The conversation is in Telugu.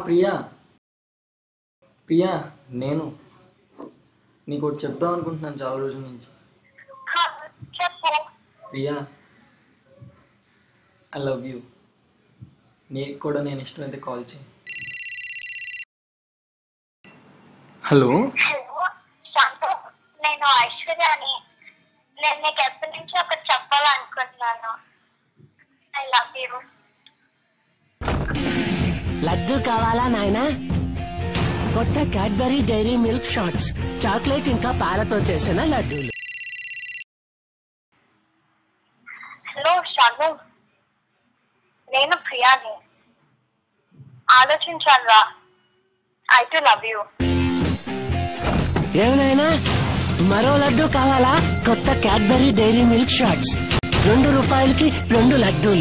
ప్రియా ప్రియా నేను నీకు ఒకటి చెప్దాం అనుకుంటున్నాను చాలా రోజుల నుంచి. Priya, I love you. నీకు కూడా నేను ఇష్టమైతే కాల్ చేయి. హలో, నేను ఐశ్వర్యాని. నేను నీకు ఎప్పటి నుంచి ఒకటి చెప్పాలనుకుంటున్నాను. I love you. లడ్డు కావాలా నాయనా? కొత్త Cadbury Dairy Milk shots, chocolate ఇంకా పాలతో చేసిన లడ్డూలు. హలో షాను, నేను ప్రియాని. ఆలోచించానురా. I too love you. ఏమైనా మరో లడ్డు కావాలా? కొత్త క్యాడ్బరీ డైరీ మిల్క్ షాట్స్, 2 రూపాయలకి 2 లడ్డూలు.